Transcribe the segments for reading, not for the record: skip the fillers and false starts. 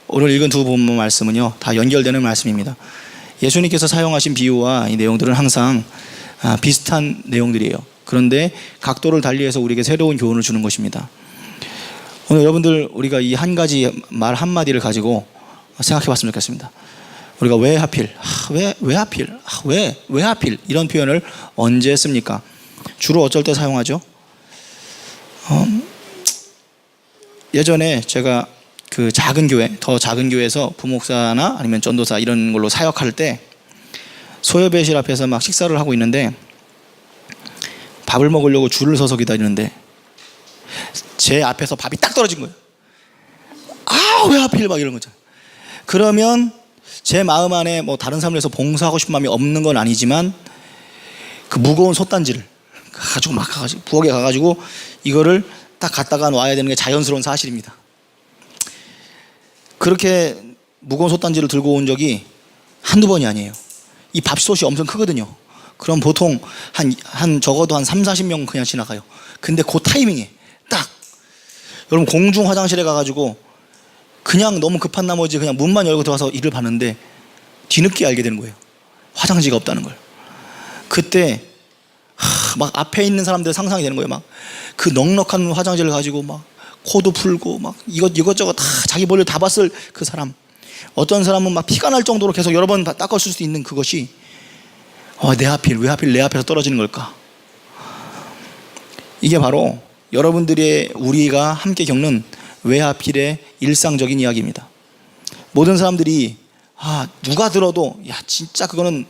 오늘 읽은 두 본문 말씀은요, 다 연결되는 말씀입니다. 예수님께서 사용하신 비유와 이 내용들은 항상 비슷한 내용들이에요. 그런데 각도를 달리해서 우리에게 새로운 교훈을 주는 것입니다. 오늘 여러분들, 우리가 이 한 가지 말 한마디를 가지고 생각해 봤으면 좋겠습니다. 우리가 왜 하필, 왜 하필, 왜 하필 이런 표현을 언제 씁니까? 주로 어쩔 때 사용하죠? 예전에 제가 그 작은 교회, 더 작은 교회에서 부목사나 아니면 전도사 이런 걸로 사역할 때 소협배실 앞에서 막 식사를 하고 있는데 밥을 먹으려고 줄을 서서 기다리는데 제 앞에서 밥이 딱 떨어진 거예요. 왜 하필 막 이런 거죠. 그러면 제 마음 안에 뭐 다른 사람을 위해서 봉사하고 싶은 마음이 없는 건 아니지만 그 무거운 솥단지를 가지고 부엌에 가가지고 이거를 딱 갖다가 놔야 되는 게 자연스러운 사실입니다. 그렇게 무거운 솥단지를 들고 온 적이 한두 번이 아니에요. 이 밥솥이 엄청 크거든요. 그럼 보통 적어도 한 30-40명 그냥 지나가요. 근데 그 타이밍에 딱 여러분 공중 화장실에 가가지고 그냥 너무 급한 나머지 그냥 문만 열고 들어가서 일을 봤는데 뒤늦게 알게 되는 거예요. 화장지가 없다는 걸. 그때 막 앞에 있는 사람들 상상이 되는 거예요. 막 그 넉넉한 화장지를 가지고 막 코도 풀고 막 이것저것 다 자기 볼일 다 봤을 그 사람. 어떤 사람은 막 피가 날 정도로 계속 여러 번 닦았을 수도 있는 그것이 왜 하필 내 앞에서 떨어지는 걸까? 이게 바로 여러분들의 우리가 함께 겪는 왜 하필의 일상적인 이야기입니다. 모든 사람들이 누가 들어도 진짜 그거는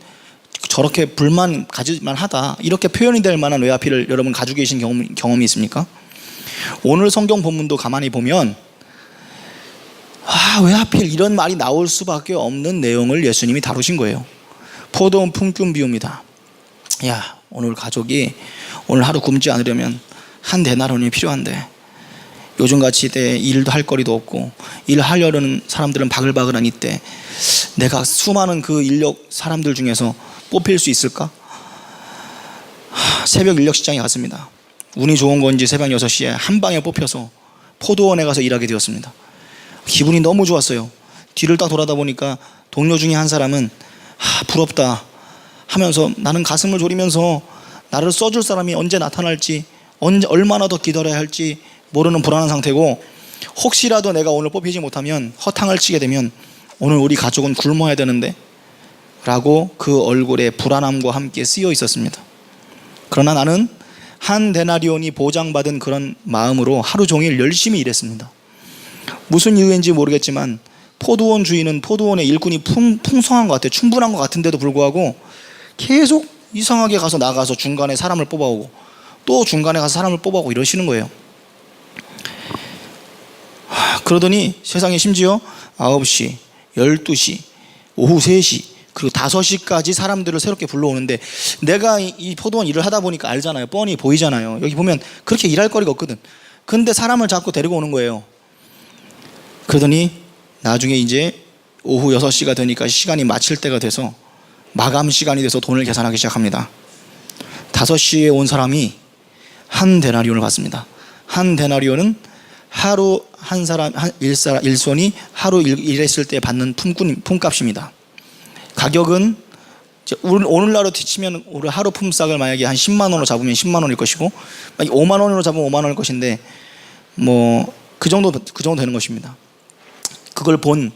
저렇게 불만 가질만 하다 이렇게 표현이 될 만한 왜 하필을 여러분 가지고 계신 경험이 있습니까? 오늘 성경 본문도 가만히 보면 왜 하필 이런 말이 나올 수밖에 없는 내용을 예수님이 다루신 거예요. 포도원 품꾼 비유입니다. 오늘 가족이 오늘 하루 굶지 않으려면 한 데나리온이 필요한데 요즘같이 이때 일도 할 거리도 없고 일하려는 사람들은 바글바글한 이때 내가 수많은 그 인력 사람들 중에서 뽑힐 수 있을까? 새벽 인력 시장에 갔습니다. 운이 좋은 건지 새벽 6시에 한 방에 뽑혀서 포도원에 가서 일하게 되었습니다. 기분이 너무 좋았어요. 뒤를 딱 돌아다 보니까 동료 중에 한 사람은 부럽다 하면서 나는 가슴을 졸이면서 나를 써줄 사람이 언제 나타날지 얼마나 더 기다려야 할지 모르는 불안한 상태고 혹시라도 내가 오늘 뽑히지 못하면 허탕을 치게 되면 오늘 우리 가족은 굶어야 되는데 라고 그 얼굴에 불안함과 함께 쓰여 있었습니다. 그러나 나는 한 데나리온이 보장받은 그런 마음으로 하루 종일 열심히 일했습니다. 무슨 이유인지 모르겠지만 포도원 주인은 포도원의 일꾼이 풍성한 것 같아요. 충분한 것 같은데도 불구하고 계속 이상하게 나가서 중간에 사람을 뽑아오고 또 중간에 가서 사람을 뽑아오고 이러시는 거예요. 그러더니 세상에 심지어 9시, 12시, 오후 3시 그리고 5시까지 사람들을 새롭게 불러오는데 내가 이 포도원 일을 하다 보니까 알잖아요. 뻔히 보이잖아요. 여기 보면 그렇게 일할 거리가 없거든. 근데 사람을 자꾸 데리고 오는 거예요. 그러더니 나중에 이제 오후 6시가 되니까 시간이 마칠 때가 돼서 마감 시간이 돼서 돈을 계산하기 시작합니다. 5시에 온 사람이 한 데나리온을 받습니다. 한 데나리온은 하루 일손이 하루 일했을 때 받는 품값입니다. 가격은 오늘날로 치면 우리 하루 품삯을 만약에 한 10만 원으로 잡으면 10만 원일 것이고 5만 원으로 잡으면 5만 원일 것인데 뭐 그 정도 되는 것입니다. 그걸 본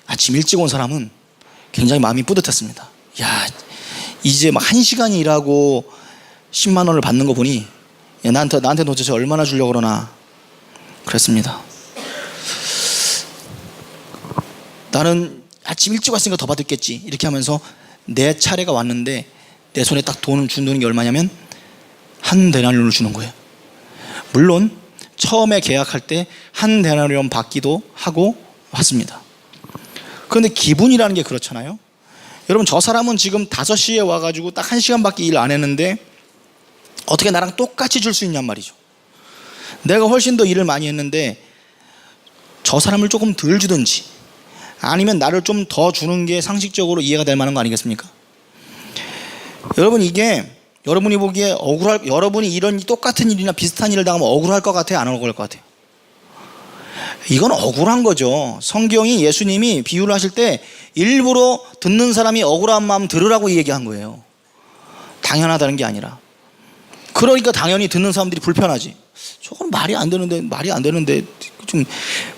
아침 일찍 온 사람은 굉장히 마음이 뿌듯했습니다. 이제 막 1시간 일하고 10만 원을 받는 거 보니 나한테 도대체 얼마나 주려고 그러나 그랬습니다. 나는 아침 일찍 왔으니까 더 받았겠지 이렇게 하면서 내 차례가 왔는데 내 손에 딱 돈을 준다는 게 얼마냐면 한 데나리온을 주는 거예요. 물론 처음에 계약할 때 한 데나리온 받기도 하고 왔습니다. 그런데 기분이라는 게 그렇잖아요. 여러분 저 사람은 지금 5시에 와가지고 딱 1시간밖에 일 안 했는데 어떻게 나랑 똑같이 줄 수 있냔 말이죠. 내가 훨씬 더 일을 많이 했는데 저 사람을 조금 덜 주든지 아니면 나를 좀 더 주는 게 상식적으로 이해가 될 만한 거 아니겠습니까? 여러분 이게 여러분이 보기에 여러분이 이런 똑같은 일이나 비슷한 일을 당하면 억울할 것 같아요? 안 억울할 것 같아요? 이건 억울한 거죠. 성경이 예수님이 비유를 하실 때 일부러 듣는 사람이 억울한 마음 들으라고 얘기한 거예요. 당연하다는 게 아니라. 그러니까 당연히 듣는 사람들이 불편하지. 저건 말이 안 되는데 좀,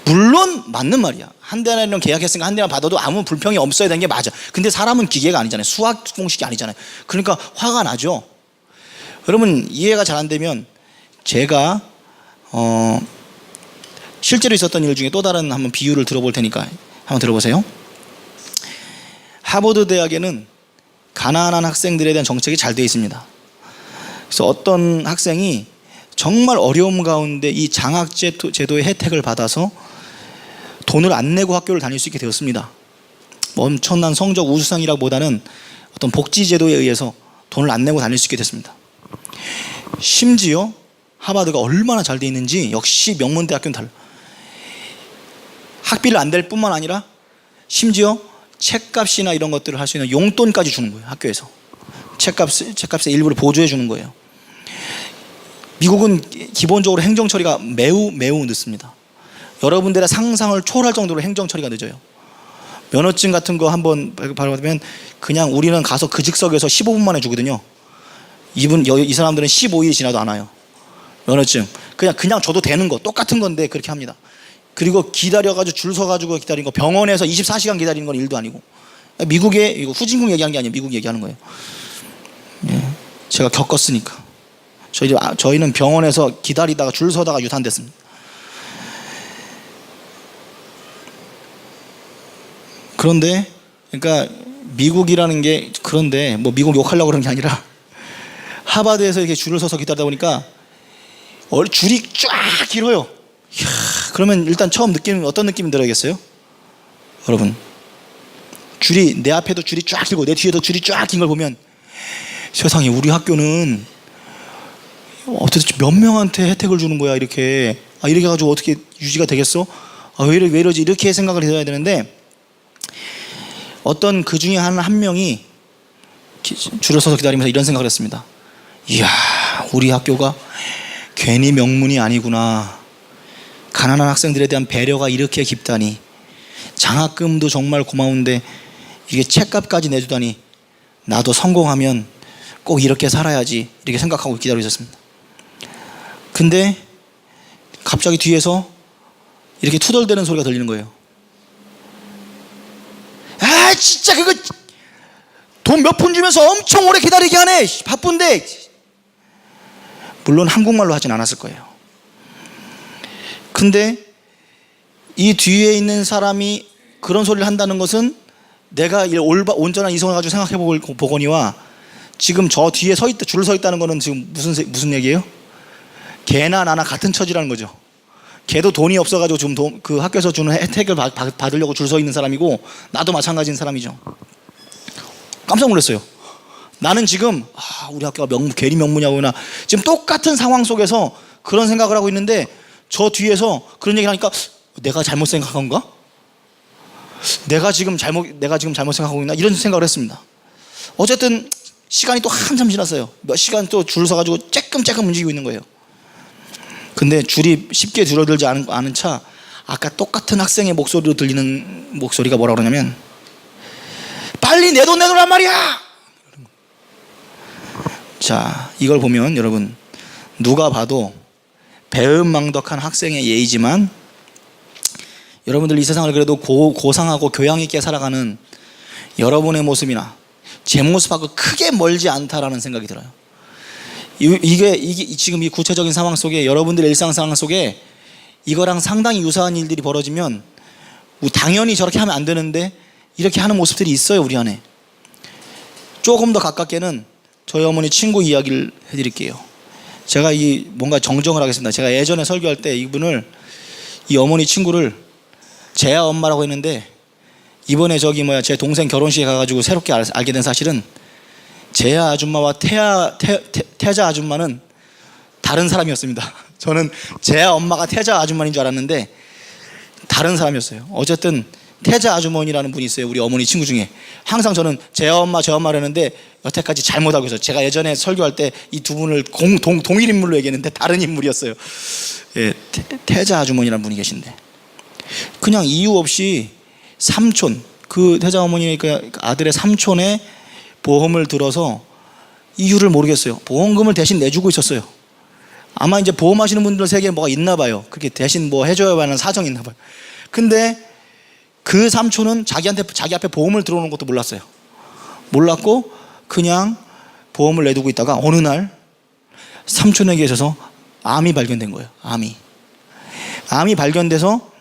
물론 맞는 말이야. 한 대랑 계약했으니까 한 대만 받아도 아무 불평이 없어야 되는 게 맞아. 근데 사람은 기계가 아니잖아요. 수학 공식이 아니잖아요. 그러니까 화가 나죠. 여러분 이해가 잘 안 되면 제가 실제로 있었던 일 중에 또 다른 한번 비유를 들어볼 테니까 한번 들어보세요. 하버드 대학에는 가난한 학생들에 대한 정책이 잘 되어 있습니다. 그래서 어떤 학생이 정말 어려움 가운데 이 장학 제도의 혜택을 받아서 돈을 안 내고 학교를 다닐 수 있게 되었습니다. 엄청난 성적 우수상이라기보다는 어떤 복지 제도에 의해서 돈을 안 내고 다닐 수 있게 됐습니다. 심지어 하버드가 얼마나 잘 돼 있는지 역시 명문대학교는 달라. 학비를 안 낼 뿐만 아니라 심지어 책값이나 이런 것들을 할 수 있는 용돈까지 주는 거예요. 학교에서 책값의 일부를 보조해 주는 거예요. 미국은 기본적으로 행정 처리가 매우 늦습니다. 여러분들의 상상을 초월할 정도로 행정 처리가 늦어요. 면허증 같은 거 한번 받으면 그냥 우리는 가서 그 즉석에서 15분 만에 주거든요. 이 사람들은 15일이 지나도 안 와요. 면허증 그냥 줘도 되는 거 똑같은 건데 그렇게 합니다. 그리고 기다려가지고 줄 서가지고 기다린 거, 병원에서 24시간 기다리는 건 일도 아니고. 미국의, 이거 후진국 얘기하는 게 아니에요. 미국 얘기하는 거예요. 예, 제가 겪었으니까. 저희는 병원에서 기다리다가 줄 서다가 유산됐습니다. 그런데 그러니까 미국이라는 게, 그런데 뭐 미국 욕하려고 그런 게 아니라 하버드에서 이렇게 줄을 서서 기다리다 보니까 줄이 쫙 길어요. 이야, 그러면 일단 처음 어떤 느낌이 들어야겠어요? 여러분, 내 앞에도 줄이 쫙 길고 내 뒤에도 줄이 쫙 긴 걸 보면 세상에, 우리 학교는 어떻게 몇 명한테 혜택을 주는 거야 이렇게. 이렇게 해가지고 어떻게 유지가 되겠어? 왜 이러지? 이렇게 생각을 해야 되는데, 어떤 그 중에 한 명이 줄을 서서 기다리면서 이런 생각을 했습니다. 이야, 우리 학교가 괜히 명문이 아니구나. 가난한 학생들에 대한 배려가 이렇게 깊다니. 장학금도 정말 고마운데 이게 책값까지 내주다니. 나도 성공하면 꼭 이렇게 살아야지, 이렇게 생각하고 기다리고 있었습니다. 근데 갑자기 뒤에서 이렇게 투덜대는 소리가 들리는 거예요. 진짜 그거 돈 몇 푼 주면서 엄청 오래 기다리게 하네. 바쁜데. 물론 한국말로 하진 않았을 거예요. 근데 이 뒤에 있는 사람이 그런 소리를 한다는 것은, 내가 온전한 이성을 가지고 생각해 보거니와 지금 저 뒤에 줄을 서 있다는 거는 지금 무슨 얘기예요? 걔나 나나 같은 처지라는 거죠. 걔도 돈이 없어가지고 지금 그 학교에서 주는 혜택을 받으려고 줄 서 있는 사람이고, 나도 마찬가지인 사람이죠. 깜짝 놀랐어요. 나는 지금 우리 학교가 괜히 명문이구나, 지금 똑같은 상황 속에서 그런 생각을 하고 있는데, 저 뒤에서 그런 얘기를 하니까 내가 잘못 생각한 건가? 내가 지금 잘못 생각하고 있나? 이런 생각을 했습니다. 어쨌든 시간이 또 한참 지났어요. 몇 시간 또 줄 서가지고 쬐끔 움직이고 있는 거예요. 근데 줄이 쉽게 줄어들지 않은 차, 아까 똑같은 학생의 목소리로 들리는 목소리가 뭐라 그러냐면, 빨리 내 돈 내놓으란 말이야! 자, 이걸 보면 여러분, 누가 봐도 배은망덕한 학생의 예의지만, 여러분들 이 세상을 그래도 고상하고 교양 있게 살아가는 여러분의 모습이나 제 모습하고 크게 멀지 않다라는 생각이 들어요. 이게 지금 이 구체적인 상황 속에, 여러분들의 일상 상황 속에 이거랑 상당히 유사한 일들이 벌어지면 당연히 저렇게 하면 안 되는데 이렇게 하는 모습들이 있어요, 우리 안에. 조금 더 가깝게는 저희 어머니 친구 이야기를 해드릴게요. 제가 뭔가 정정을 하겠습니다. 제가 예전에 설교할 때 이 어머니 친구를 재아 엄마라고 했는데, 이번에 제 동생 결혼식에 가가지고 새롭게 알게 된 사실은, 재아 아줌마와 태자 아줌마는 다른 사람이었습니다. 저는 재아 엄마가 태자 아줌마인 줄 알았는데 다른 사람이었어요. 어쨌든 태자 아주머니라는 분이 있어요, 우리 어머니 친구 중에. 항상 저는 재아 엄마를 했는데 여태까지 잘못 알고 있어요. 제가 예전에 설교할 때 이 두 분을 동일 인물로 얘기했는데 다른 인물이었어요. 예, 태자 아주머니라는 분이 계신데, 그냥 이유 없이 삼촌, 그 태자 어머니 그 아들의 삼촌의 보험을 들어서 이유를 모르겠어요. 보험금을 대신 내주고 있었어요. 아마 이제 보험하시는 분들 세계에 뭐가 있나 봐요. 그렇게 대신 뭐 해줘야 하는 사정이 있나 봐요. 근데 그 삼촌은 자기 앞에 보험을 들어오는 것도 몰랐어요. 몰랐고 그냥 보험을 내두고 있다가 어느 날 삼촌에게 있어서 암이 발견된 거예요. 암이 발견돼서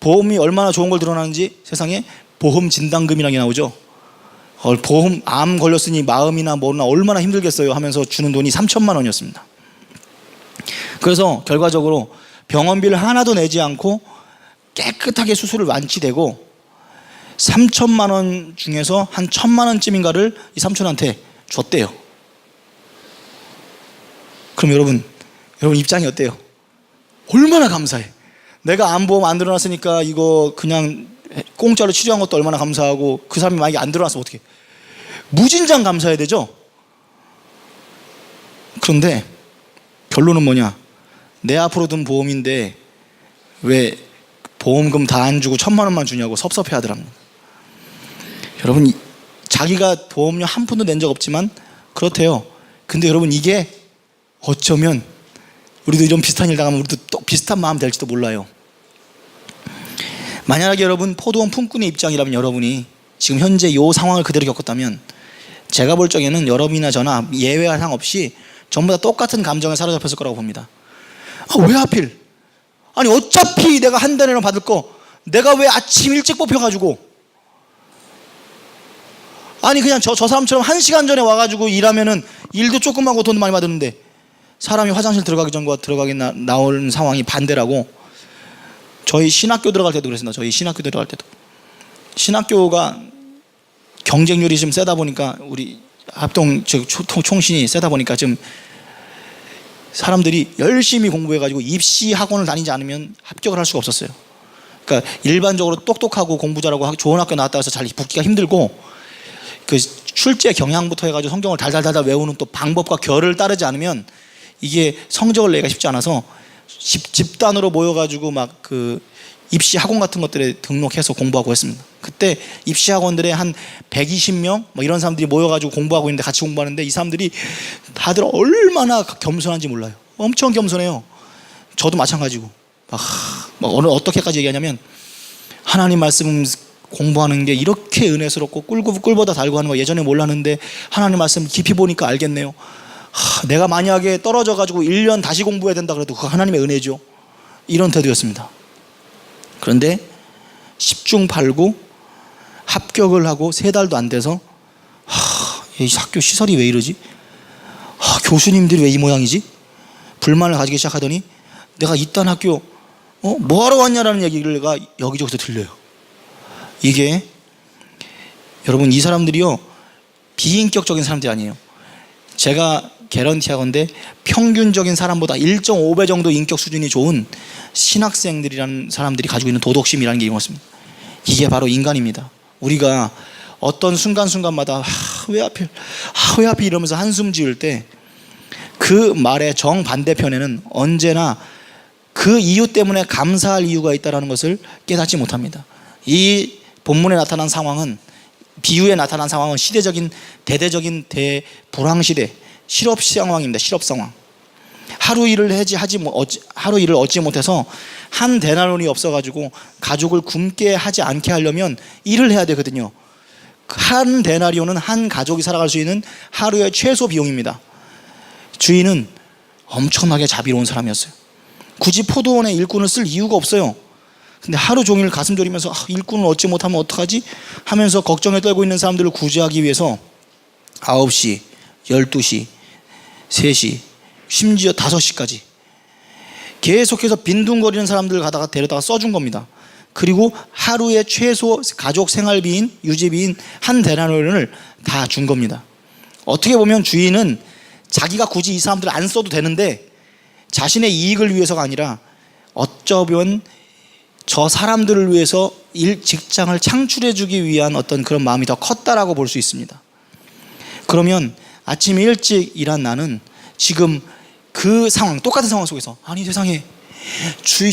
보험이 얼마나 좋은 걸 드러나는지 세상에 보험 진단금이라는 게 나오죠. 보험 암 걸렸으니 마음이나 뭐나 얼마나 힘들겠어요 하면서 주는 돈이 3천만 원이었습니다. 그래서 결과적으로 병원비를 하나도 내지 않고 깨끗하게 수술을 완치되고 3천만 원 중에서 한 1,000만 원쯤인가를 이 삼촌한테 줬대요. 그럼 여러분 입장이 어때요? 얼마나 감사해. 내가 암보험 안 들어놨으니까 이거 그냥 공짜로 치료한 것도 얼마나 감사하고, 그 사람이 만약에 안 들어놨으면 어떻게, 무진장 감사해야 되죠. 그런데 결론은 뭐냐, 내 앞으로 든 보험인데 왜 보험금 다 안 주고 1,000만 원만 주냐고 섭섭해 하더랍니다. 여러분, 자기가 보험료 한 푼도 낸 적 없지만 그렇대요. 근데 여러분, 이게 어쩌면 우리도 이런 비슷한 일 당하면 우리도 또 비슷한 마음 될지도 몰라요. 만약에 여러분 포도원 품꾼의 입장이라면, 여러분이 지금 현재 이 상황을 그대로 겪었다면, 제가 볼 적에는 여러분이나 저나 예외와 상관없이 전부 다 똑같은 감정에 사로잡혔을 거라고 봅니다. 왜 하필? 아니 어차피 내가 한 달에는 받을 거 내가 왜 아침 일찍 뽑혀가지고, 아니 그냥 저 사람처럼 1시간 전에 와가지고 일하면은 일도 조금 하고 돈 많이 받았는데, 사람이 화장실 들어가기 전과 들어가기 나오는 상황이 반대라고. 저희 신학교 들어갈 때도 그랬습니다. 저희 신학교 들어갈 때도, 신학교가 경쟁률이 좀 세다 보니까, 우리 합동 총신이 세다 보니까 좀 사람들이 열심히 공부해가지고 입시 학원을 다니지 않으면 합격을 할 수가 없었어요. 그러니까 일반적으로 똑똑하고 공부 잘하고 좋은 학교 나왔다 해서 잘 붙기가 힘들고, 그 출제 경향부터 해가지고 성경을 달달달달 외우는 또 방법과 결을 따르지 않으면 이게 성적을 내기가 쉽지 않아서 집단으로 모여가지고 막 그 입시 학원 같은 것들에 등록해서 공부하고 했습니다. 그때 입시 학원들에 한 120명 뭐 이런 사람들이 모여가지고 공부하고 있는데, 같이 공부하는데 이 사람들이 다들 얼마나 겸손한지 몰라요. 엄청 겸손해요. 저도 마찬가지고 어떻게까지 얘기하냐면, 하나님 말씀 공부하는 게 이렇게 은혜스럽고 꿀보다 달고 하는 거 예전에 몰랐는데 하나님 말씀 깊이 보니까 알겠네요. 내가 만약에 떨어져 가지고 1년 다시 공부해야 된다 그래도 그거 하나님의 은혜죠. 이런 태도였습니다. 그런데 10중 8구 합격을 하고 3달도 안 돼서, 이 학교 시설이 왜 이러지? 교수님들이 왜 이 모양이지? 불만을 가지기 시작하더니, 내가 이딴 학교 뭐하러 왔냐라는 얘기가 여기저기서 들려요. 이게 여러분, 이 사람들이요 비인격적인 사람들이 아니에요. 제가 개런티하건대 평균적인 사람보다 1.5배 정도 인격 수준이 좋은 신학생들이라는 사람들이 가지고 있는 도덕심이라는 게 이것입니다. 이게 바로 인간입니다. 우리가 어떤 순간순간마다 왜 하필 이러면서 한숨 지을 때, 그 말의 정반대편에는 언제나 그 이유 때문에 감사할 이유가 있다는 것을 깨닫지 못합니다. 이 본문에 나타난 상황은, 비유에 나타난 상황은 대대적인 대불황시대, 실업 상황입니다. 실업 상황. 하루 일을 얻지 못해서 한 데나리온이 없어가지고 가족을 굶게 하지 않게 하려면 일을 해야 되거든요. 한 데나리온은 한 가족이 살아갈 수 있는 하루의 최소 비용입니다. 주인은 엄청나게 자비로운 사람이었어요. 굳이 포도원에 일꾼을 쓸 이유가 없어요. 근데 하루 종일 가슴 졸이면서 일꾼을 얻지 못하면 어떡하지? 하면서 걱정에 떨고 있는 사람들을 구제하기 위해서 9시, 12시, 3시, 심지어 5시까지 계속해서 빈둥거리는 사람들을 가다가 데려다가 써준 겁니다. 그리고 하루의 최소 가족 생활비인, 유지비인 한 데나리온을 다 준 겁니다. 어떻게 보면 주인은 자기가 굳이 이 사람들을 안 써도 되는데, 자신의 이익을 위해서가 아니라 어쩌면 저 사람들을 위해서 직장을 창출해 주기 위한 어떤 그런 마음이 더 컸다라고 볼 수 있습니다. 그러면 아침 일찍 일한 나는 지금 그 상황, 똑같은 상황 속에서, 아니 세상에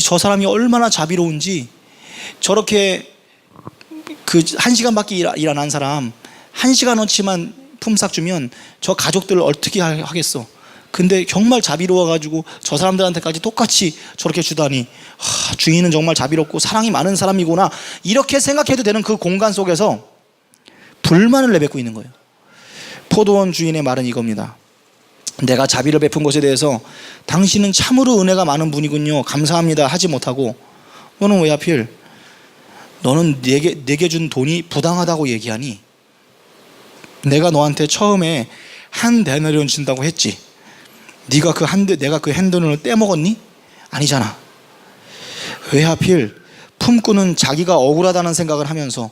저 사람이 얼마나 자비로운지, 저렇게 그 1시간밖에 일 안 한 사람 1시간어치만 품삯 주면 저 가족들을 어떻게 하겠어. 근데 정말 자비로워가지고 저 사람들한테까지 똑같이 저렇게 주다니, 주인은 정말 자비롭고 사랑이 많은 사람이구나, 이렇게 생각해도 되는 그 공간 속에서 불만을 내뱉고 있는 거예요. 포도원 주인의 말은 이겁니다. 내가 자비를 베푼 것에 대해서 당신은 참으로 은혜가 많은 분이군요, 감사합니다 하지 못하고, 너는 왜 하필 너는 내게 준 돈이 부당하다고 얘기하니? 내가 너한테 처음에 한 데나리온 준다고 했지. 내가 그 핸드폰을 떼먹었니? 아니잖아. 왜 하필 품꾼은 자기가 억울하다는 생각을 하면서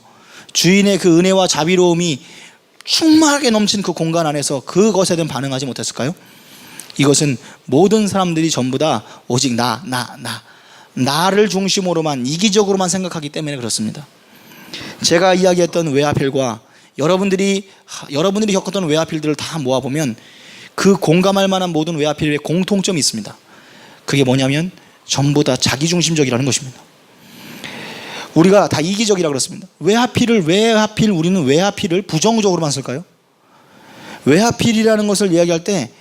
주인의 그 은혜와 자비로움이 충만하게 넘친 그 공간 안에서 그것에 대한 반응하지 못했을까요? 이것은 모든 사람들이 전부 다 오직 나를 중심으로만, 이기적으로만 생각하기 때문에 그렇습니다. 제가 이야기했던 왜 하필과 여러분들이 겪었던 왜 하필들을 다 모아보면 그 공감할 만한 모든 왜 하필의 공통점이 있습니다. 그게 뭐냐면 전부 다 자기중심적이라는 것입니다. 우리가 다 이기적이라고 그랬습니다. 왜 하필 우리는 왜 하필을 부정적으로만 쓸까요? 왜 하필이라는 것을 이야기할 때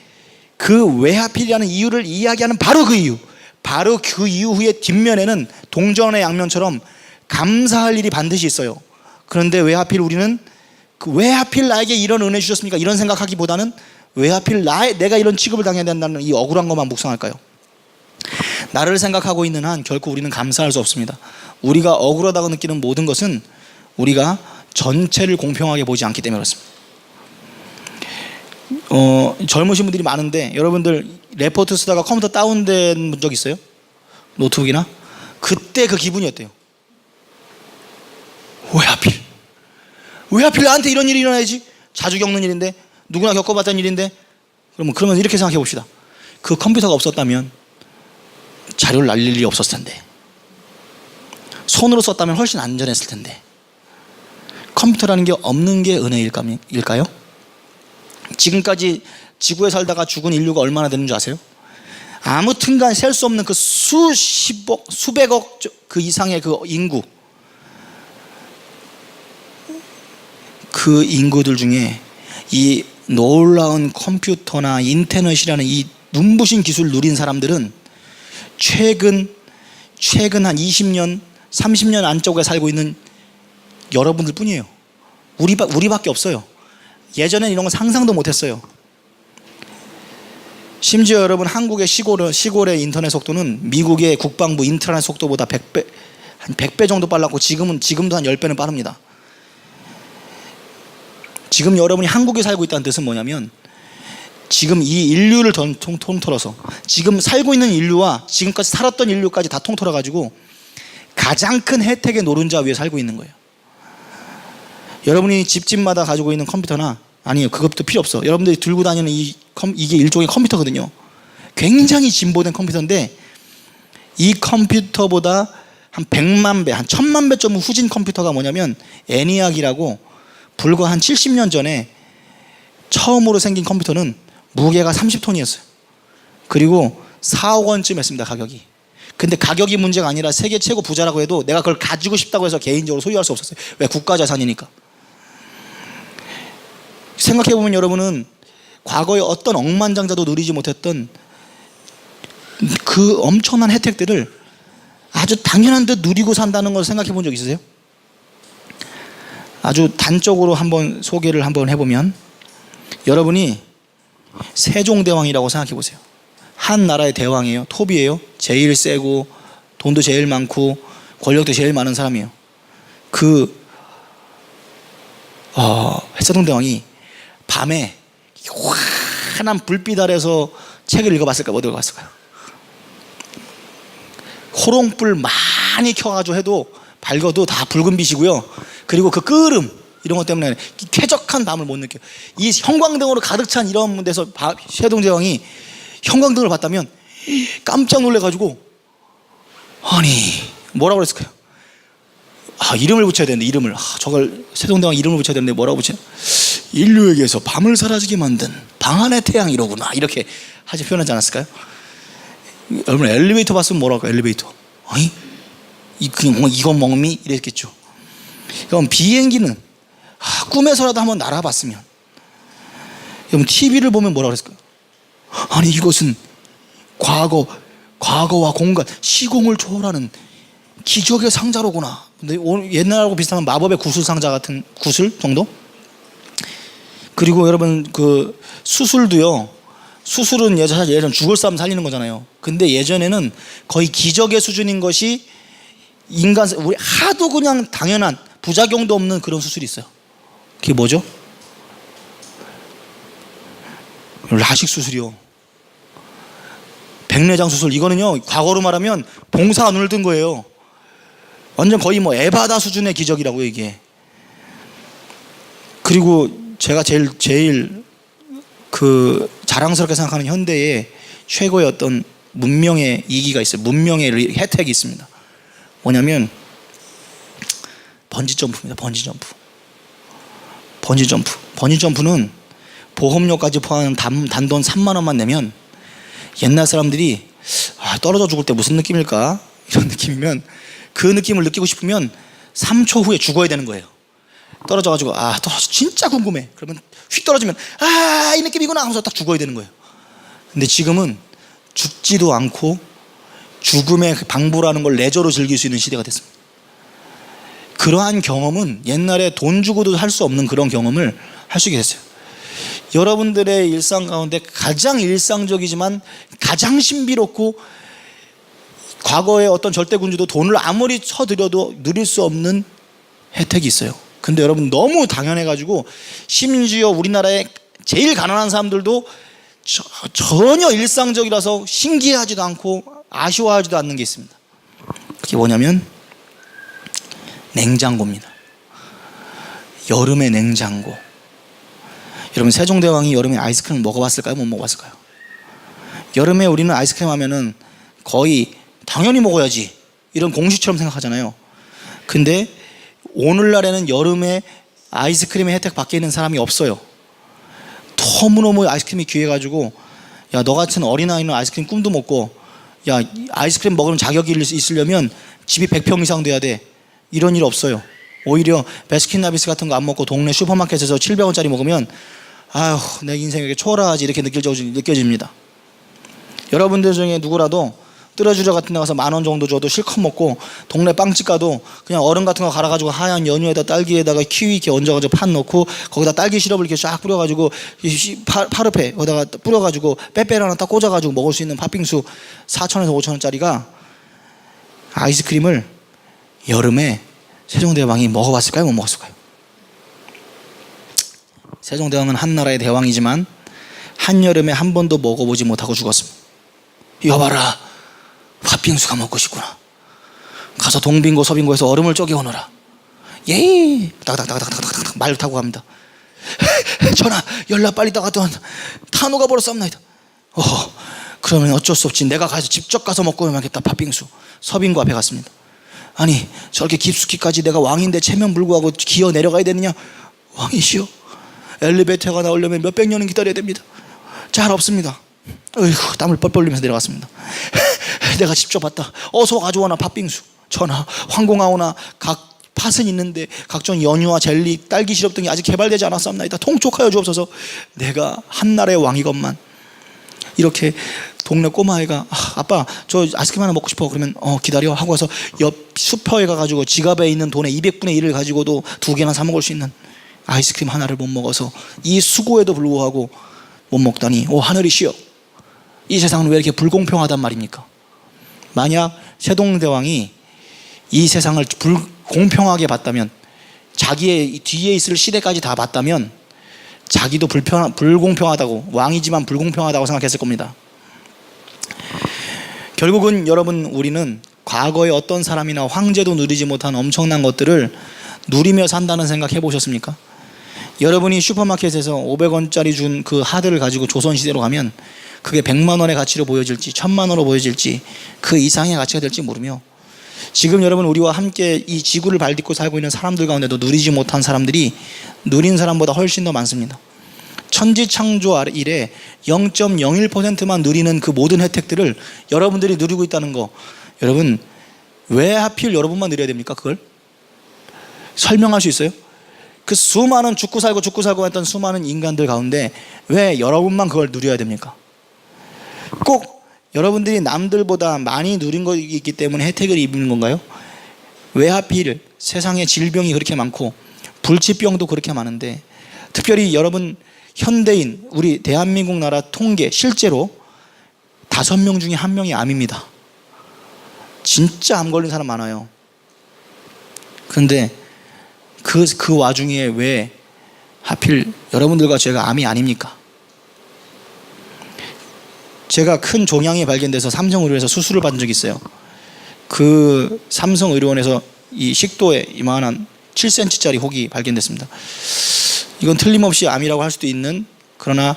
그 왜 하필이라는 이유를 이야기하는 바로 그 이유 후에 뒷면에는 동전의 양면처럼 감사할 일이 반드시 있어요. 그런데 왜 하필 우리는 왜 하필 나에게 이런 은혜 주셨습니까? 이런 생각하기보다는 왜 하필 내가 이런 취급을 당해야 된다는 이 억울한 것만 묵상할까요? 나를 생각하고 있는 한 결코 우리는 감사할 수 없습니다. 우리가 억울하다고 느끼는 모든 것은 우리가 전체를 공평하게 보지 않기 때문에 그렇습니다. 젊으신 분들이 많은데 여러분들 레포트 쓰다가 컴퓨터 다운된 적 있어요? 노트북이나? 그때 그 기분이 어때요? 왜 하필 나한테 이런 일이 일어나야지? 자주 겪는 일인데, 누구나 겪어봤던 일인데. 그러면 이렇게 생각해 봅시다. 그 컴퓨터가 없었다면 자료를 날릴 일이 없었을 텐데, 손으로 썼다면 훨씬 안전했을 텐데, 컴퓨터라는 게 없는 게 은혜일까요? 지금까지 지구에 살다가 죽은 인류가 얼마나 되는 줄 아세요? 아무튼간 셀 수 없는 그 수백억 그 이상의 그 인구, 그 인구들 중에 이 놀라운 컴퓨터나 인터넷이라는 이 눈부신 기술을 누린 사람들은 최근 한 20년, 30년 안쪽에 살고 있는 여러분들 뿐이에요. 우리밖에 없어요. 예전엔 이런 거 상상도 못했어요. 심지어 여러분, 한국의 시골의 인터넷 속도는 미국의 국방부 인터넷 속도보다 한 100배 정도 빨랐고 지금도 한 10배는 빠릅니다. 지금 여러분이 한국에 살고 있다는 뜻은 뭐냐면, 지금 이 인류를 통틀어서 지금 살고 있는 인류와 지금까지 살았던 인류까지 다 통틀어 가지고 가장 큰 혜택의 노른자 위에 살고 있는 거예요. 여러분이 집집마다 가지고 있는 컴퓨터나, 아니요, 그것도 필요 없어. 여러분들이 들고 다니는 이게 일종의 컴퓨터거든요. 굉장히 진보된 컴퓨터인데, 이 컴퓨터보다 한 100만 배, 한 1000만 배 좀 후진 컴퓨터가 뭐냐면 애니악이라고, 불과 한 70년 전에 처음으로 생긴 컴퓨터는 무게가 30톤이었어요. 그리고 4억 원쯤 했습니다, 가격이. 근데 가격이 문제가 아니라 세계 최고 부자라고 해도 내가 그걸 가지고 싶다고 해서 개인적으로 소유할 수 없었어요. 왜? 국가 자산이니까. 생각해보면 여러분은 과거에 어떤 억만장자도 누리지 못했던 그 엄청난 혜택들을 아주 당연한 듯 누리고 산다는 걸 생각해 본 적 있으세요? 아주 단적으로 한번 소개를 한번 해보면, 여러분이 세종대왕이라고 생각해 보세요. 한 나라의 대왕이에요. 톱이에요. 제일 세고 돈도 제일 많고 권력도 제일 많은 사람이에요. 세종대왕이 밤에 환한 불빛 아래서 책을 읽어봤을까? 뭐 읽어봤을까요? 호롱불 많이 켜가지고 해도 밝아도 다 붉은 빛이고요. 그리고 그 끄름 이런 것 때문에 쾌적한 밤을 못 느껴요. 이 형광등으로 가득 찬 이런 데서 세종대왕이 형광등을 봤다면 깜짝 놀래가지고, 아니 뭐라고 그랬을까요? 이름을 붙여야 되는데, 이름을 저걸 세종대왕 이름을 붙여야 되는데 뭐라고 붙여요? 인류에게서 밤을 사라지게 만든 방한의 태양이로구나, 이렇게 표현하지 않았을까요? 여러분 엘리베이터 봤으면 뭐라고 할까요? 엘리베이터. 이거 먹니? 이랬겠죠. 그럼 비행기는 꿈에서라도 한번 날아봤으면, 여러분 TV를 보면 뭐라 그랬을까요? 아니 이것은 과거와 공간, 시공을 초월하는 기적의 상자로구나. 근데 옛날하고 비슷한 마법의 구슬 상자 같은 구슬 정도? 그리고 여러분 그 수술도요. 수술은 예전 죽을 사람 살리는 거잖아요. 근데 예전에는 거의 기적의 수준인 것이 우리 하도 그냥 당연한 부작용도 없는 그런 수술이 있어요. 그게 뭐죠? 라식 수술이요. 백내장 수술. 이거는요 과거로 말하면 봉사가 눈을 뜬 거예요. 완전 거의 뭐 에바다 수준의 기적이라고요 이게. 그리고 제가 제일 그 자랑스럽게 생각하는 현대의 최고의 어떤 문명의 이기가 있어요. 문명의 혜택이 있습니다. 뭐냐면 번지점프입니다. 번지점프는 보험료까지 포함한 단돈 3만 원만 내면, 옛날 사람들이 떨어져 죽을 때 무슨 느낌일까? 이런 느낌이면, 그 느낌을 느끼고 싶으면 3초 후에 죽어야 되는 거예요. 떨어져가지고 떨어져 진짜 궁금해. 그러면 휙 떨어지면 이 느낌이구나 하면서 딱 죽어야 되는 거예요. 근데 지금은 죽지도 않고 죽음의 방부라는 걸 레저로 즐길 수 있는 시대가 됐습니다. 그러한 경험은 옛날에 돈 주고도 할 수 없는 그런 경험을 할 수 있게 됐어요. 여러분들의 일상 가운데 가장 일상적이지만 가장 신비롭고 과거의 어떤 절대군주도 돈을 아무리 쳐들여도 누릴 수 없는 혜택이 있어요. 근데 여러분 너무 당연해가지고, 심지어 우리나라의 제일 가난한 사람들도 전혀 일상적이라서 신기하지도 않고 아쉬워하지도 않는 게 있습니다. 그게 뭐냐면 냉장고입니다. 여름의 냉장고. 여러분 세종대왕이 여름에 아이스크림 먹어봤을까요? 못 먹어봤을까요? 여름에 우리는 아이스크림 하면은 거의 당연히 먹어야지 이런 공식처럼 생각하잖아요. 근데 오늘날에는 여름에 아이스크림의 혜택 받게 있는 사람이 없어요. 너무너무 아이스크림이 귀해가지고, 야 너 같은 어린아이는 아이스크림 꿈도 먹고, 야 아이스크림 먹으면 자격이 있으려면 집이 100평 이상 돼야 돼. 이런 일 없어요. 오히려 베스킨라빈스 같은 거 안 먹고 동네 슈퍼마켓에서 700원짜리 먹으면 내 인생에게 초월하지 이렇게 느껴집니다. 여러분들 중에 누구라도 뜰어주저 같은 데 가서 10,000원 정도 줘도 실컷 먹고, 동네 빵집 가도 그냥 얼음 같은 거 갈아가지고 하얀 연유에다 딸기에다가 키위 이렇게 얹어가지고 판 넣고 거기다 딸기 시럽을 이렇게 쫙 뿌려가지고 파르페 거기다가 뿌려가지고 빼빼로 하나 딱 꽂아가지고 먹을 수 있는 팥빙수 4,000원에서 5,000원짜리가, 아이스크림을 여름에 세종대왕이 먹어봤을까요? 못 먹었을까요? 세종대왕은 한나라의 대왕이지만 한여름에 한 번도 먹어보지 못하고 죽었습니다. 여봐라, 팥빙수가 먹고 싶구나. 가서 동빙고 서빙고에서 얼음을 쪼개오너라. 예이 딱딱딱딱딱딱 말 타고 갑니다. 전하, 연락 빨리 나갔던 탄호가 벌었습니다. 그러면 어쩔 수 없지. 내가 가서 직접 가서 먹고 오면겠다. 팥빙수. 서빙고 앞에 갔습니다. 아니 저렇게 깊숙이까지 내가 왕인데 체면 불구하고 기어 내려가야 되느냐? 왕이시여, 엘리베이터가 나오려면 몇백 년은 기다려야 됩니다. 잘 없습니다. 어이구, 땀을 뻘뻘 흘리면서 내려갔습니다. 내가 직접 봤다. 어서 가져와나 팥빙수. 전하, 황공하오나 각 팥은 있는데 각종 연유와 젤리, 딸기 시럽 등이 아직 개발되지 않았사옵나이다. 통촉하여 주옵소서. 내가 한나라의 왕이건만. 이렇게 동네 꼬마아이가 아빠 저 아이스크림 하나 먹고 싶어. 그러면 기다려 하고 가서 옆 슈퍼에 가가지고 지갑에 있는 돈의 200분의 1을 가지고도 2개나 사 먹을 수 있는 아이스크림 하나를 못 먹어서, 이 수고에도 불구하고 못 먹다니, 하늘이시여, 이 세상은 왜 이렇게 불공평하단 말입니까? 만약 세종대왕이 이 세상을 불공평하게 봤다면, 자기의 뒤에 있을 시대까지 다 봤다면 자기도 불공평하다고, 왕이지만 불공평하다고 생각했을 겁니다. 결국은 여러분, 우리는 과거의 어떤 사람이나 황제도 누리지 못한 엄청난 것들을 누리며 산다는 생각 해보셨습니까? 여러분이 슈퍼마켓에서 500원짜리 준 그 하드를 가지고 조선시대로 가면 그게 100만 원의 가치로 보여질지 1000만 원으로 보여질지 그 이상의 가치가 될지 모르며, 지금 여러분 우리와 함께 이 지구를 발딛고 살고 있는 사람들 가운데도 누리지 못한 사람들이 누린 사람보다 훨씬 더 많습니다. 천지창조 이래 0.01%만 누리는 그 모든 혜택들을 여러분들이 누리고 있다는 거, 여러분 왜 하필 여러분만 누려야 됩니까? 그걸 설명할 수 있어요? 그 수많은 죽고 살고 했던 수많은 인간들 가운데 왜 여러분만 그걸 누려야 됩니까? 꼭 여러분들이 남들보다 많이 누린 것이 있기 때문에 혜택을 입는 건가요? 왜 하필 세상에 질병이 그렇게 많고 불치병도 그렇게 많은데, 특별히 여러분 현대인, 우리 대한민국 나라 통계 실제로 5명 중에 1명이 암입니다. 진짜 암 걸린 사람 많아요. 그런데 그 와중에 왜 하필 여러분들과 제가 암이 아닙니까? 제가 큰 종양이 발견돼서 삼성의료원에서 수술을 받은 적이 있어요. 그 삼성의료원에서 이 식도에 이만한 7cm짜리 혹이 발견됐습니다. 이건 틀림없이 암이라고 할 수도 있는, 그러나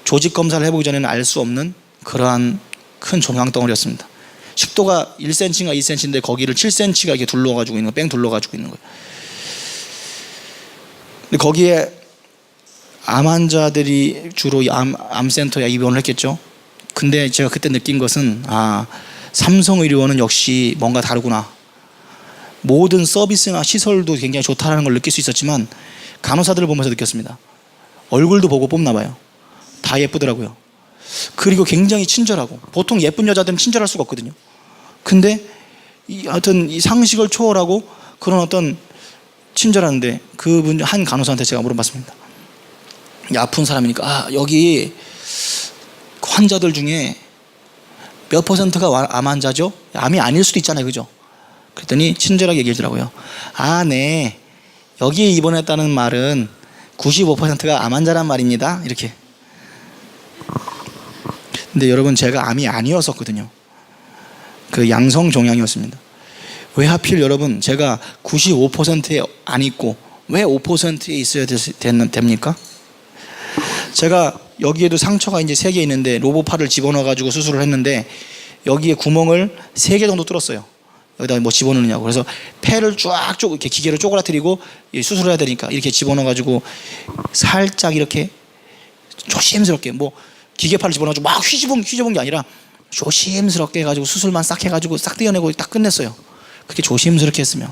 조직 검사를 해보기 전에는 알 수 없는 그러한 큰 종양 덩어리였습니다. 식도가 1cm인가 2cm인데 거기를 7cm가 이렇게 둘러가지고 있는 거, 뺑 둘러가지고 있는 거예요. 근데 거기에 암 환자들이 주로 암센터에 입원을 했겠죠. 근데 제가 그때 느낀 것은, 삼성의료원은 역시 뭔가 다르구나. 모든 서비스나 시설도 굉장히 좋다는 걸 느낄 수 있었지만 간호사들을 보면서 느꼈습니다. 얼굴도 보고 뽑나 봐요. 다 예쁘더라고요. 그리고 굉장히 친절하고, 보통 예쁜 여자들은 친절할 수가 없거든요. 근데 하여튼 이 상식을 초월하고 그런 어떤 친절한데, 그분 한 간호사한테 제가 물어봤습니다. 아픈 사람이니까 여기 환자들 중에 몇 %가 암 환자죠? 암이 아닐 수도 있잖아요, 그죠? 그랬더니 친절하게 얘기하더라고요. 네, 여기에 입원했다는 말은 95%가 암 환자란 말입니다, 이렇게. 근데 여러분, 제가 암이 아니었었거든요. 그 양성 종양이었습니다. 왜 하필 여러분 제가 95%에 안 있고 왜 5%에 있어야 됩니까? 제가 여기에도 상처가 이제 3개 있는데 로보팔을 집어넣어 가지고 수술을 했는데 여기에 구멍을 3개 정도 뚫었어요. 여기다 뭐 집어넣느냐고. 그래서 폐를 쫙 이렇게 기계로 쪼그라뜨리고 수술을 해야 되니까 이렇게 집어넣어 가지고 살짝 이렇게 조심스럽게, 뭐 기계팔을 집어넣어 가지고 막 휘집은 게 아니라 조심스럽게 해가지고 수술만 싹 해가지고 싹 떼어내고 딱 끝냈어요. 그렇게 조심스럽게 했으면.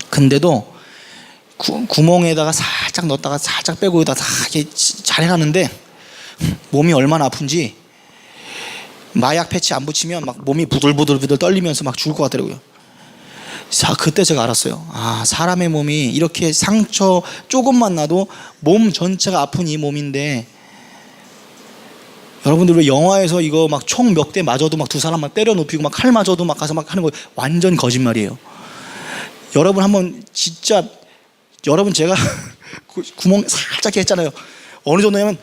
근데도 구멍에다가 살짝 넣었다가 살짝 빼고 여기다 다 이렇게 잘 해놨는데 몸이 얼마나 아픈지, 마약 패치 안 붙이면 막 몸이 부들부들 떨리면서 막 죽을 것 같더라고요. 자, 그때 제가 알았어요. 사람의 몸이 이렇게 상처 조금만 나도 몸 전체가 아픈 이 몸인데, 여러분들 왜 영화에서 이거 막 총 몇 대 맞아도 막 2사람 막 때려 눕히고 막 칼 맞아도 막 가서 막 하는 거 완전 거짓말이에요. 여러분 한번 진짜, 여러분 제가 구멍 살짝 이렇게 했잖아요. 어느 정도냐면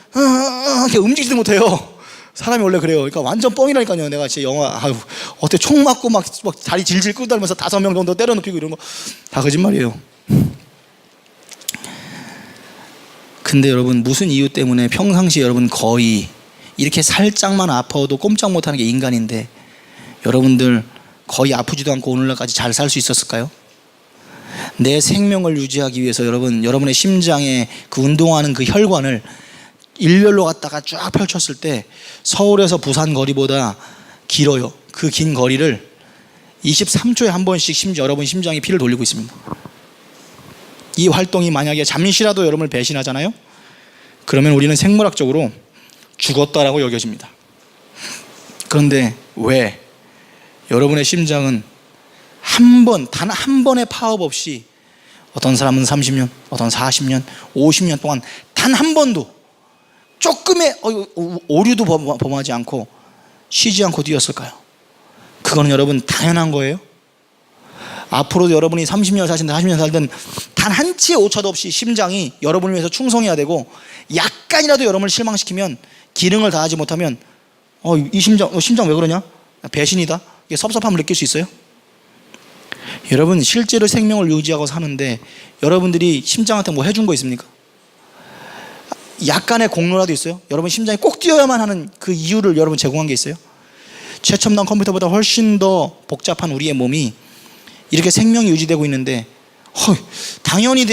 이렇게 움직이지도 못해요. 사람이 원래 그래요. 그러니까 완전 뻥이라니까요. 내가 진짜 영화 어떻게 총 맞고 막 다리 질질 끌다면서 5명 정도 때려 눕히고 이런 거 다 거짓말이에요. 근데 여러분, 무슨 이유 때문에 평상시에 여러분 거의 이렇게 살짝만 아파도 꼼짝 못하는 게 인간인데 여러분들 거의 아프지도 않고 오늘날까지 잘 살 수 있었을까요? 내 생명을 유지하기 위해서 여러분의 심장에 그 운동하는 그 혈관을 일렬로 갖다가 쫙 펼쳤을 때 서울에서 부산 거리보다 길어요. 그 긴 거리를 23초에 한 번씩 심지어 여러분 심장이 피를 돌리고 있습니다. 이 활동이 만약에 잠시라도 여러분을 배신하잖아요? 그러면 우리는 생물학적으로 죽었다라고 여겨집니다. 그런데 왜 여러분의 심장은 단 한 번의 파업 없이, 어떤 사람은 30년, 어떤 40년, 50년 동안 단 한 번도 조금의 오류도 범하지 않고 쉬지 않고 뛰었을까요? 그거는 여러분 당연한 거예요. 앞으로도 여러분이 30년 사신다, 40년 살든 단 한 치의 오차도 없이 심장이 여러분을 위해서 충성해야 되고, 약간이라도 여러분을 실망시키면, 기능을 다하지 못하면 이 심장 왜 그러냐? 배신이다. 이게 섭섭함을 느낄 수 있어요? 여러분, 실제로 생명을 유지하고 사는데 여러분들이 심장한테 뭐 해준 거 있습니까? 약간의 공로라도 있어요? 여러분 심장이 꼭 뛰어야만 하는 그 이유를 여러분 제공한 게 있어요? 최첨단 컴퓨터보다 훨씬 더 복잡한 우리의 몸이 이렇게 생명이 유지되고 있는데 당연히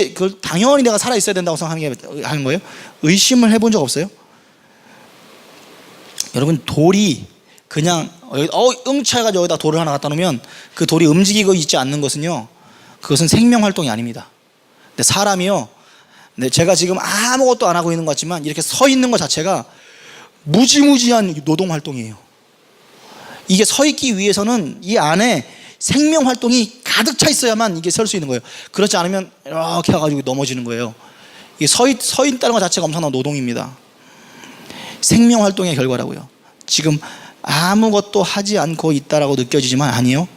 내가 살아있어야 된다고 생각하는 거예요? 의심을 해본 적 없어요? 여러분, 돌이 그냥 응치해가지고 여기다 돌을 하나 갖다 놓으면 그 돌이 움직이고 있지 않는 것은요, 그것은 생명활동이 아닙니다. 근데 사람이요, 제가 지금 아무것도 안 하고 있는 것 같지만 이렇게 서 있는 것 자체가 무지무지한 노동활동이에요. 이게 서 있기 위해서는 이 안에 생명활동이 가득 차 있어야만 이게 설 수 있는 거예요. 그렇지 않으면 이렇게 해가지고 넘어지는 거예요. 이게 서 있다는 것 자체가 엄청난 노동입니다. 생명활동의 결과라고요. 지금 아무것도 하지 않고 있다라고 느껴지지만 아니요,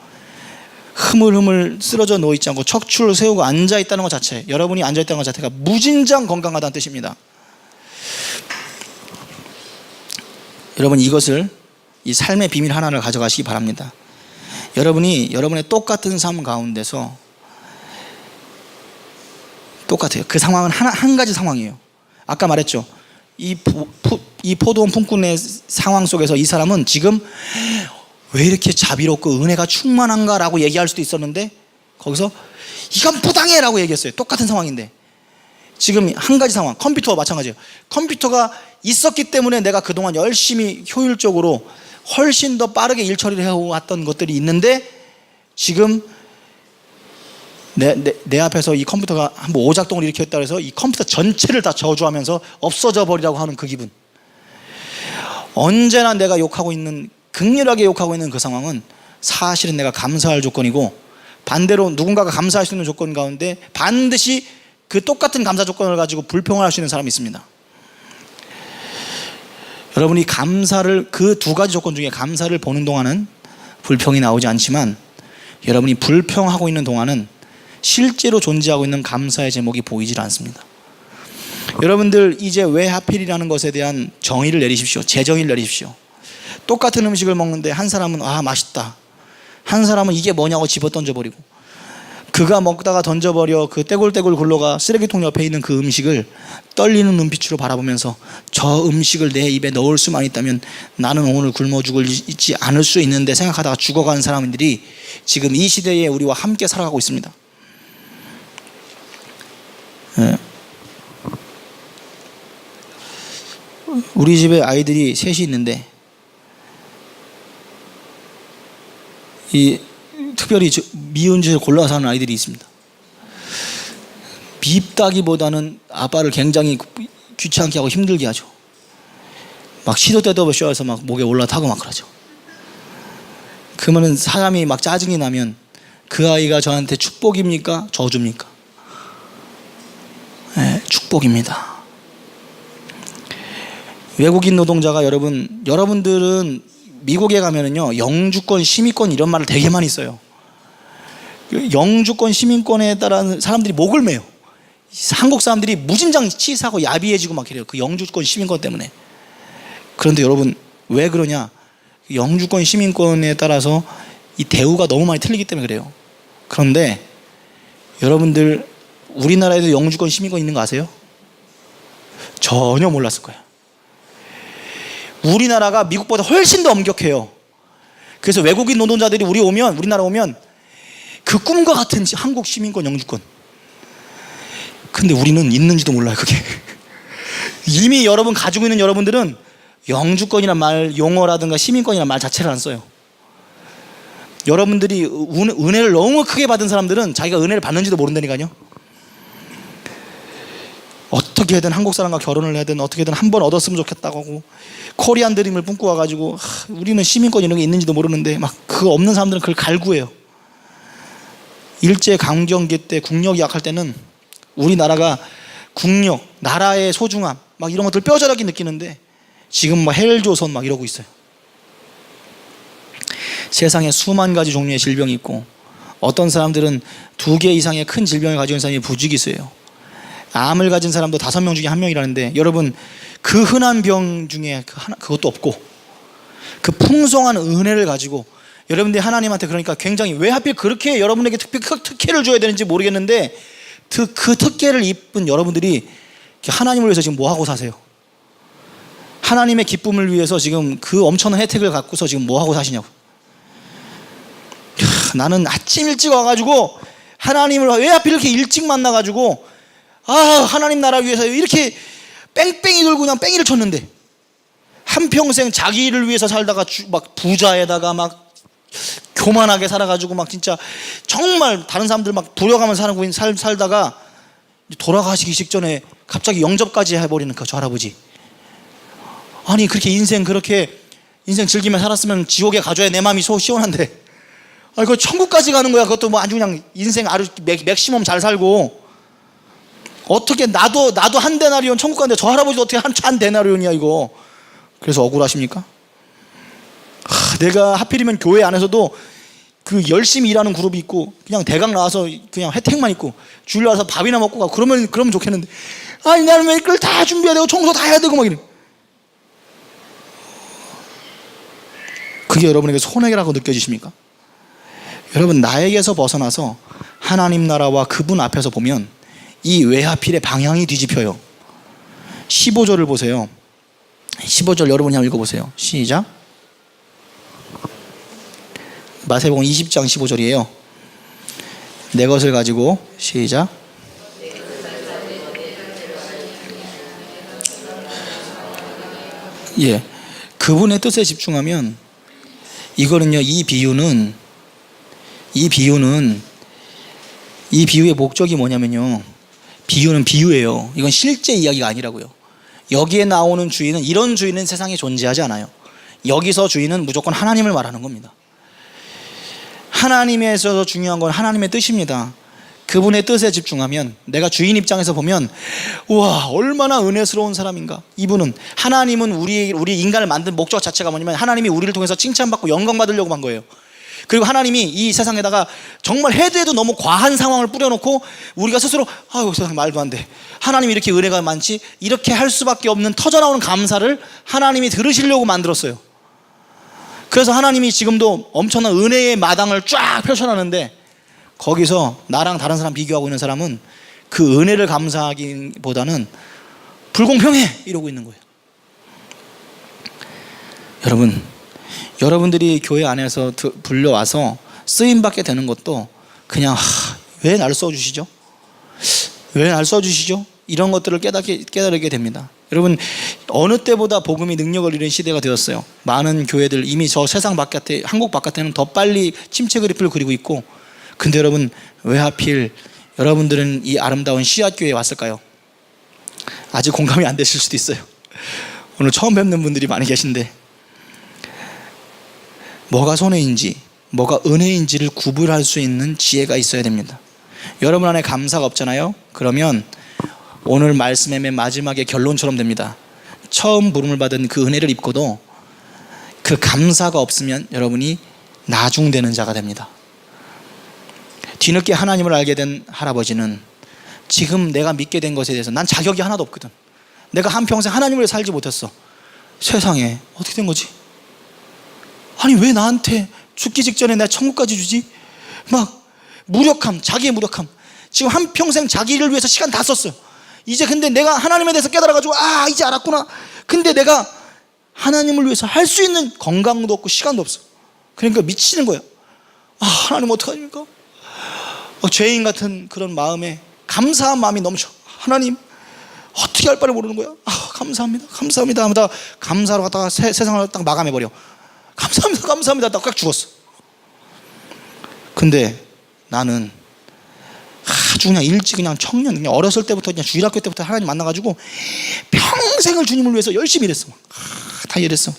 흐물흐물 쓰러져 누워있지 않고 척추를 세우고 앉아있다는 것 자체, 여러분이 앉아있다는 것 자체가 무진장 건강하다는 뜻입니다. 여러분, 이것을, 이 삶의 비밀 하나를 가져가시기 바랍니다. 여러분이 여러분의 똑같은 삶 가운데서 똑같아요. 그 상황은 한 가지 상황이에요. 아까 말했죠. 이 포도원 품꾼의 상황 속에서 이 사람은 지금 왜 이렇게 자비롭고 은혜가 충만한가 라고 얘기할 수도 있었는데, 거기서 이건 부당해 라고 얘기했어요. 똑같은 상황인데. 지금 한 가지 상황, 컴퓨터와 마찬가지예요. 컴퓨터가 있었기 때문에 내가 그동안 열심히 효율적으로 훨씬 더 빠르게 일 처리를 해왔던 것들이 있는데, 지금 내 앞에서 이 컴퓨터가 한번 오작동을 일으켰다 해서 이 컴퓨터 전체를 다 저주하면서 없어져 버리라고 하는 그 기분. 언제나 내가 욕하고 있는, 극렬하게 욕하고 있는 그 상황은 사실은 내가 감사할 조건이고, 반대로 누군가가 감사할 수 있는 조건 가운데 반드시 그 똑같은 감사 조건을 가지고 불평을 할 수 있는 사람이 있습니다. 여러분이 감사를, 그 두 가지 조건 중에 감사를 보는 동안은 불평이 나오지 않지만, 여러분이 불평하고 있는 동안은 실제로 존재하고 있는 감사의 제목이 보이질 않습니다. 여러분들, 이제 왜 하필이라는 것에 대한 정의를 내리십시오. 재정의를 내리십시오. 똑같은 음식을 먹는데 한 사람은 맛있다, 한 사람은 이게 뭐냐고 집어 던져버리고, 그가 먹다가 던져버려 그 떼굴떼굴 굴러가 쓰레기통 옆에 있는 그 음식을 떨리는 눈빛으로 바라보면서 저 음식을 내 입에 넣을 수만 있다면 나는 오늘 굶어 죽지 않을 수 있는데 생각하다가 죽어가는 사람들이 지금 이 시대에 우리와 함께 살아가고 있습니다. 네. 우리 집에 아이들이 셋이 있는데, 특별히 미운 짓을 골라서 하는 아이들이 있습니다. 밉다기보다는 아빠를 굉장히 귀찮게 하고 힘들게 하죠. 막 시도 때도 없이 쉬어서 막 목에 올라타고 막 그러죠. 그러면 사람이 막 짜증이 나면 그 아이가 저한테 축복입니까? 저주입니까? 네, 축복입니다. 외국인 노동자가, 여러분들은 미국에 가면은요, 영주권, 시민권 이런 말을 되게 많이 써요. 영주권, 시민권에 따라 사람들이 목을 매요. 한국 사람들이 무진장 치사하고 야비해지고 막 이래요. 그 영주권, 시민권 때문에. 그런데 여러분, 왜 그러냐? 영주권, 시민권에 따라서 이 대우가 너무 많이 틀리기 때문에 그래요. 그런데 여러분들, 우리나라에도 영주권, 시민권 있는 거 아세요? 전혀 몰랐을 거예요. 우리나라가 미국보다 훨씬 더 엄격해요. 그래서 외국인 노동자들이 우리나라 오면 그 꿈과 같은 한국 시민권, 영주권. 근데 우리는 있는지도 몰라요, 그게. 이미 여러분 가지고 있는 여러분들은 영주권이란 말, 용어라든가 시민권이란 말 자체를 안 써요. 여러분들이 은혜를 너무 크게 받은 사람들은 자기가 은혜를 받는지도 모른다니까요. 어떻게든 한국 사람과 결혼을 하든 어떻게든 한 번 얻었으면 좋겠다고 하고, 코리안 드림을 꿈꿔 와가지고 우리는 시민권 이런 게 있는지도 모르는데 막 그거 없는 사람들은 그걸 갈구해요. 일제 강점기 때 국력이 약할 때는 우리나라가 국력, 나라의 소중함 막 이런 것들 뼈저리게 느끼는데, 지금 막 헬조선 막 이러고 있어요. 세상에 수만 가지 종류의 질병이 있고, 어떤 사람들은 2개 이상의 큰 질병을 가지고 있는 사람이 부지기수예요. 암을 가진 사람도 5명 중에 1명이라는데, 여러분, 그 흔한 병 중에 그것도 없고, 그 풍성한 은혜를 가지고 여러분들이 하나님한테, 그러니까 굉장히 왜 하필 그렇게 여러분에게 특혜를 줘야 되는지 모르겠는데, 그 특혜를 입은 여러분들이 하나님을 위해서 지금 뭐 하고 사세요? 하나님의 기쁨을 위해서 지금 그 엄청난 혜택을 갖고서 지금 뭐 하고 사시냐고. 나는 아침 일찍 와가지고 하나님을 왜 하필 이렇게 일찍 만나가지고 하나님 나라 위해서 이렇게 뺑뺑이 돌고 그냥 뺑이를 쳤는데, 한평생 자기 일을 위해서 살다가 막 부자에다가 막 교만하게 살아가지고 막 진짜 정말 다른 사람들 막 부려가면서 살다가 돌아가시기 직전에 갑자기 영접까지 해버리는 저 할아버지. 아니 그렇게 그렇게 인생 즐기며 살았으면 지옥에 가줘야 내 마음이 시원한데, 아니 그 천국까지 가는 거야. 그것도 뭐 아주 그냥 인생 아주 맥시멈 잘 살고. 어떻게 나도 한 데나리온 천국 가는데 저 할아버지도 어떻게 한 데나리온이야 이거. 그래서 억울하십니까? 내가 하필이면 교회 안에서도 그 열심히 일하는 그룹이 있고 그냥 대강 나와서 그냥 혜택만 있고 주일 와서 밥이나 먹고 가고 그러면 좋겠는데, 아니 나는 왜 이걸 다 준비해야 되고 청소 다 해야 되고 막 이래. 그게 여러분에게 손해라고 느껴지십니까? 여러분, 나에게서 벗어나서 하나님 나라와 그분 앞에서 보면 이 왜 하필의 방향이 뒤집혀요. 15절을 보세요. 15절 여러분이 한번 읽어보세요. 시작. 마태복음 20장 15절이에요. 내 것을 가지고 시작. 예, 그분의 뜻에 집중하면 이거는요, 이 비유의 목적이 뭐냐면요, 비유는 비유예요. 이건 실제 이야기가 아니라고요. 여기에 나오는 주인은, 이런 주인은 세상에 존재하지 않아요. 여기서 주인은 무조건 하나님을 말하는 겁니다. 하나님에서 중요한 건 하나님의 뜻입니다. 그분의 뜻에 집중하면, 내가 주인 입장에서 보면 우와 얼마나 은혜스러운 사람인가. 이분은, 하나님은 우리 인간을 만든 목적 자체가 뭐냐면 하나님이 우리를 통해서 칭찬받고 영광 받으려고 한 거예요. 그리고 하나님이 이 세상에다가 정말 해도 해도 너무 과한 상황을 뿌려놓고 우리가 스스로 아유 세상 말도 안 돼, 하나님이 이렇게 은혜가 많지, 이렇게 할 수밖에 없는 터져나오는 감사를 하나님이 들으시려고 만들었어요. 그래서 하나님이 지금도 엄청난 은혜의 마당을 쫙 펼쳐놨는데, 거기서 나랑 다른 사람 비교하고 있는 사람은 그 은혜를 감사하기보다는 불공평해 이러고 있는 거예요. 여러분들이 교회 안에서 불려와서 쓰임받게 되는 것도 그냥 왜 날 써주시죠? 왜 날 써주시죠? 이런 것들을 깨달게 됩니다. 여러분, 어느 때보다 복음이 능력을 잃은 시대가 되었어요. 많은 교회들 이미 저 세상 바깥에, 한국 바깥에는 더 빨리 침체 그리프를 그리고 있고, 근데 여러분 왜 하필 여러분들은 이 아름다운 씨앗교회에 왔을까요? 아직 공감이 안 되실 수도 있어요. 오늘 처음 뵙는 분들이 많이 계신데, 뭐가 손해인지 뭐가 은혜인지를 구분할 수 있는 지혜가 있어야 됩니다. 여러분 안에 감사가 없잖아요? 그러면 오늘 말씀의 맨 마지막에 결론처럼 됩니다. 처음 부름을 받은 그 은혜를 입고도 그 감사가 없으면 여러분이 나중되는 자가 됩니다. 뒤늦게 하나님을 알게 된 할아버지는 지금 내가 믿게 된 것에 대해서 난 자격이 하나도 없거든. 내가 한평생 하나님을 위해 살지 못했어. 세상에 어떻게 된 거지? 아니 왜 나한테 죽기 직전에 내가 천국까지 주지? 막 무력함, 자기의 무력함. 지금 한평생 자기를 위해서 시간 다 썼어요. 이제 근데 내가 하나님에 대해서 깨달아가지고 이제 알았구나. 근데 내가 하나님을 위해서 할 수 있는 건강도 없고 시간도 없어. 그러니까 미치는 거예요. 하나님 어떡합니까? 죄인 같은 그런 마음에 감사한 마음이 넘쳐. 하나님 어떻게 할 바를 모르는 거야. 감사합니다 하다 감사로 갔다가 세상을 딱 마감해버려. 감사합니다 딱 꽉 죽었어. 근데 나는 아주 그냥 일찍 그냥 청년, 그냥 어렸을 때부터 그냥 주일학교 때부터 하나님 만나가지고 평생을 주님을 위해서 열심히 일했어. 다 일했어.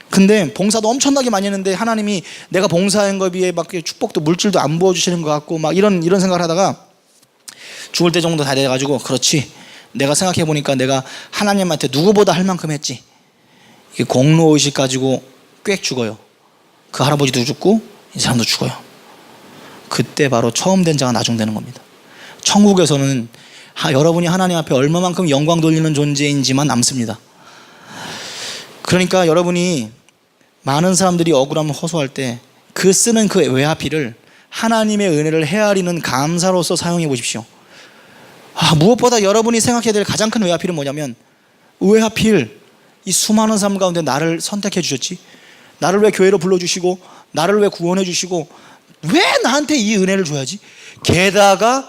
근데 봉사도 엄청나게 많이 했는데 하나님이 내가 봉사한 거에 비해 막 축복도 물질도 안 부어주시는 것 같고 막 이런 생각을 하다가 죽을 때 정도 다 돼가지고, 그렇지, 내가 생각해 보니까 내가 하나님한테 누구보다 할 만큼 했지. 이게 공로의식 가지고 꽥 죽어요. 그 할아버지도 죽고 이 사람도 죽어요. 그때 바로 처음 된 자가 나중되는 겁니다. 천국에서는 여러분이 하나님 앞에 얼마만큼 영광 돌리는 존재인지만 남습니다. 그러니까 여러분이 많은 사람들이 억울함을 호소할 때 그 쓰는 그 외화피를 하나님의 은혜를 헤아리는 감사로서 사용해 보십시오. 무엇보다 여러분이 생각해야 될 가장 큰 외화필은 뭐냐면, 왜 하필 이 수많은 삶 가운데 나를 선택해 주셨지? 나를 왜 교회로 불러주시고 나를 왜 구원해 주시고 왜 나한테 이 은혜를 줘야지? 게다가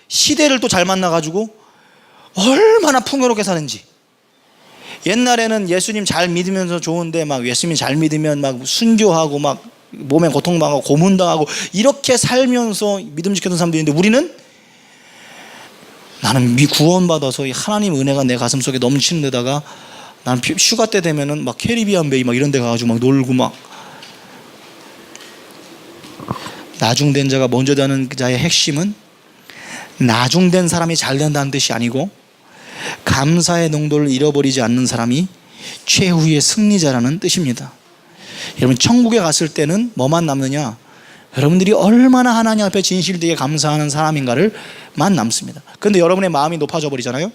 시대를 또 잘 만나가지고 얼마나 풍요롭게 사는지, 옛날에는 예수님 잘 믿으면서 좋은데 막 예수님 잘 믿으면 막 순교하고 막 몸에 고통당하고 고문당하고 이렇게 살면서 믿음 지켰던 사람들이 있는데, 우리는 나는 구원받아서 하나님 은혜가 내 가슴속에 넘치는 데다가 나는 휴가 때 되면은 막 캐리비안 베이 막 이런 데 가가지고 막 놀고 막. 나중된 자가 먼저 되는 자의 핵심은 나중된 사람이 잘 된다는 뜻이 아니고 감사의 농도를 잃어버리지 않는 사람이 최후의 승리자라는 뜻입니다. 여러분, 천국에 갔을 때는 뭐만 남느냐? 여러분들이 얼마나 하나님 앞에 진실되게 감사하는 사람인가를 만 남습니다. 그런데 여러분의 마음이 높아져 버리잖아요.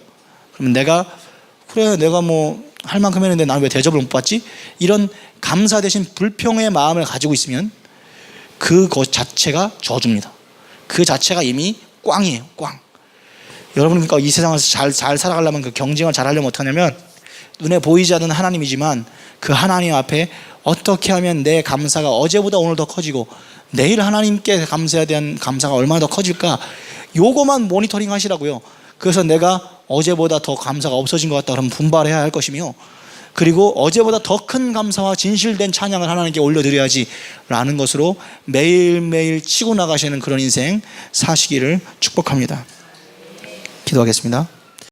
그러면 내가 뭐 할 만큼 했는데 나는 왜 대접을 못 받지? 이런 감사 대신 불평의 마음을 가지고 있으면 그것 자체가 저주입니다. 그 자체가 이미 꽝이에요. 꽝. 여러분, 그러니까 이 세상에서 잘 살아가려면, 그 경쟁을 잘 하려면 어떻게 하냐면, 눈에 보이지 않는 하나님이지만 그 하나님 앞에 어떻게 하면 내 감사가 어제보다 오늘 더 커지고 내일 하나님께 감사에 대한 감사가 얼마나 더 커질까, 요거만 모니터링 하시라고요. 그래서 내가 어제보다 더 감사가 없어진 것 같다 그러면 분발해야 할 것이며, 그리고 어제보다 더 큰 감사와 진실된 찬양을 하나님께 올려드려야지 라는 것으로 매일매일 치고 나가시는 그런 인생 사시기를 축복합니다. 기도하겠습니다.